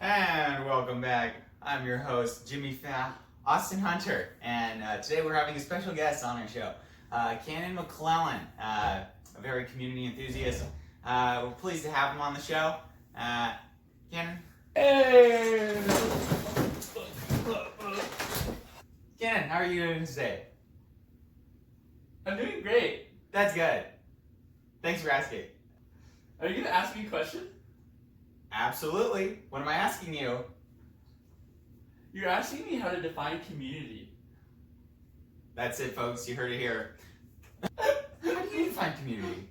And welcome back. I'm your host, Austin Hunter, and today we're having a special guest on our show, Canon McClellan, a very community enthusiast. We're pleased to have him on the show. Canon? Hey! Canon, how are you doing today? I'm doing great. That's good. Thanks for asking. Are you gonna ask me a question? Absolutely. What am I asking you? You're asking me how to define community. That's it, folks. You heard it here. How do you define community?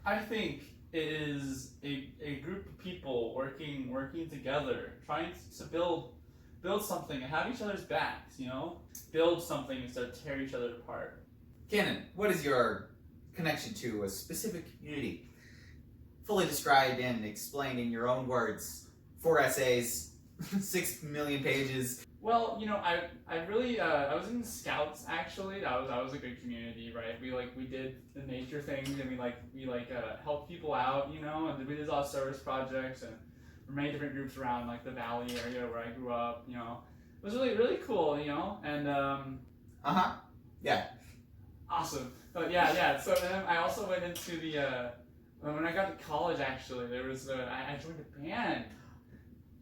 I think it is a group of people working together, trying to build something and have each other's backs, you know? Build something instead of tear each other apart. Canon, what is your connection to a specific community? Fully described and explained in your own words. 4 essays, 6 million pages. Well, you know, I really I was in Scouts actually. That was a good community, right? We did the nature things and we helped people out, you know, and we did a lot of service projects and many different groups around like the Valley area where I grew up, you know. It was really cool, you know, and Yeah. Awesome. But yeah. So then I also went into the when I got to college actually, there was I joined a band.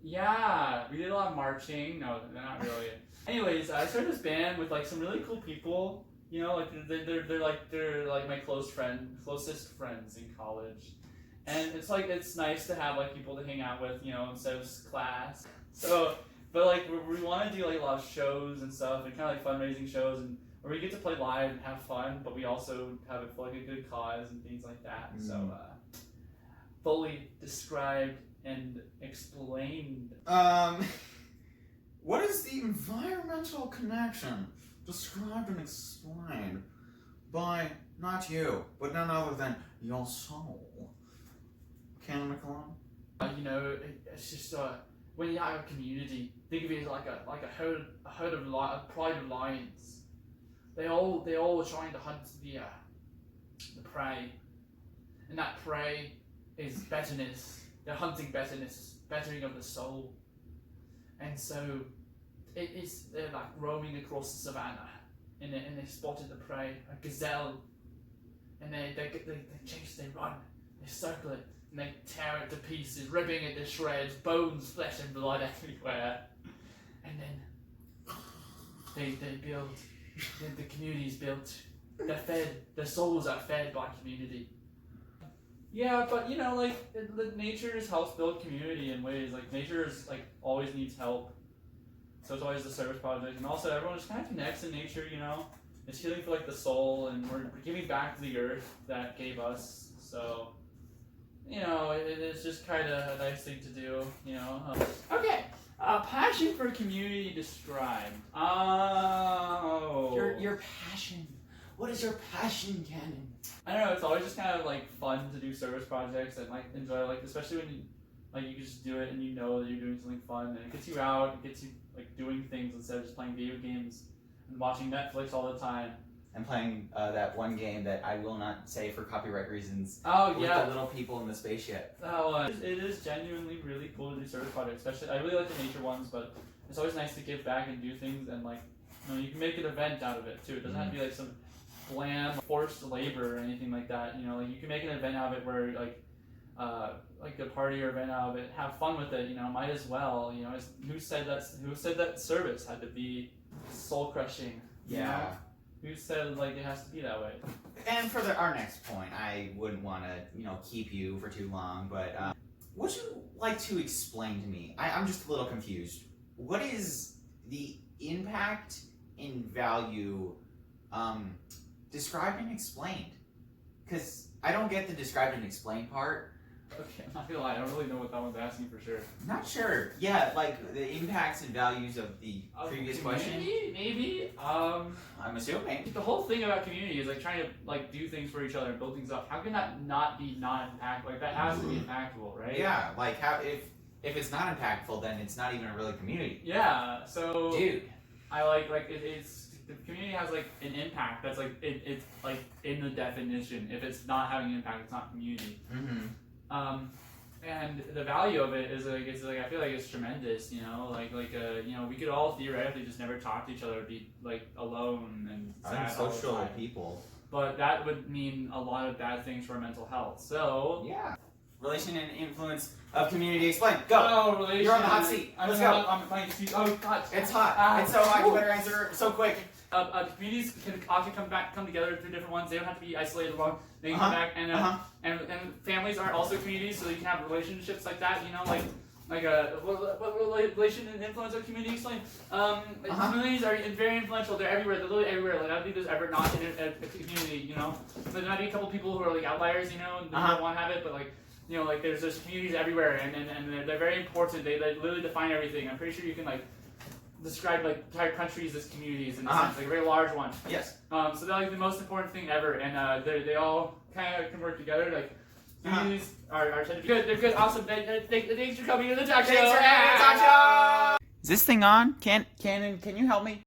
Yeah, we did a lot of marching. No, not really. Anyways, I started this band with like some really cool people. You know, like they're like my closest friends in college, and it's nice to have like people to hang out with. You know, instead of class. So, but like we want to do like a lot of shows and stuff, and kind of like fundraising shows, and where we get to play live and have fun, but we also have it for like a good cause and things like that. So, fully described and explained. What is the environmental connection described and explained by not you, but none other than your soul? Canon McClellan? You know, it's just when you have a community, think of it as like a herd of a pride of lions. They all are trying to hunt the prey, and that prey is betterness. They're hunting betterness, bettering of the soul, and so they're like roaming across the savannah, and they spotted the prey, a gazelle, and they chase, they run, they circle it, and they tear it to pieces, ripping it to shreds, bones, flesh, and blood everywhere, and then they build. The community's built. They're fed. Their souls are fed by community. Yeah, but you know, like nature just helps build community in ways. Like nature is like always needs help, so it's always the service project, and also everyone just kind of connects in nature. You know, it's healing for like the soul, and we're giving back to the earth that gave us. So, you know, it's just kind of a nice thing to do. You know. Okay. Passion for community described. Oh. Your passion. What is your passion, Canon? I don't know. It's always just kind of like fun to do service projects and like enjoy, like especially when you can just do it and you know that you're doing something fun and it gets you out. It gets you like doing things instead of just playing video games and watching Netflix all the time. I'm playing that one game that I will not say for copyright reasons. Oh, with yeah. the little people in the spaceship. Oh, it is genuinely really cool to do service projects. Especially, I really like the nature ones, but it's always nice to give back and do things and like, you know, you can make an event out of it too. It doesn't have to be like some bland forced labor or anything like that. You know, like you can make an event out of it where like a party or event out of it. Have fun with it. You know, might as well. You know, who said that service had to be soul crushing? Yeah. Who said like it has to be that way? And for our next point, I wouldn't want to keep you for too long, but would you like to explain to me? I'm just a little confused. What is the impact and value described and explained? Because I don't get the described and explained part. Okay, I'm not gonna lie, I don't really know what that one's asking for sure. Not sure. Yeah, like the impacts and values of the previous question. Maybe. I'm assuming. The whole thing about community is like trying to like do things for each other and build things up. How can that not be impactful? Like that has to be impactful, right? Yeah, like how if it's not impactful, then it's not even a really community. Yeah. So. Dude. I like it's the community has like an impact. That's like it's like in the definition. If it's not having an impact, it's not community. Mm-hmm. and the value of it is like I feel like it's tremendous, you know, we could all theoretically just never talk to each other, be like alone and sad all the Unsocial time. people. But that would mean a lot of bad things for our mental health. So yeah. Relation and influence of community. Explain. Go. Oh, relation. You're on the hot seat. Let's go. I'm playing seat. Oh God. It's hot. It's so hot. You better answer so quick. Communities can often come together through different ones. They don't have to be isolated long. They can come back and families are also communities, so you can have relationships like that. You know, what relation and influence of community explain? Communities are very influential. They're everywhere. They're literally everywhere. Like I don't think there's ever not a community. You know, there might be a couple people who are like outliers. You know, and they don't want to have it, but like. You know, like there's communities everywhere, and they're very important. They literally define everything. I'm pretty sure you can like describe like entire countries as communities in a sense, like a very large one. Yes. So they're like the most important thing ever, and they all kind of can work together. Like communities are tend to be good. They're good. Awesome. Thanks for coming to the talk show. Thanks for having the talk show. Is this thing on? Canon, can you help me?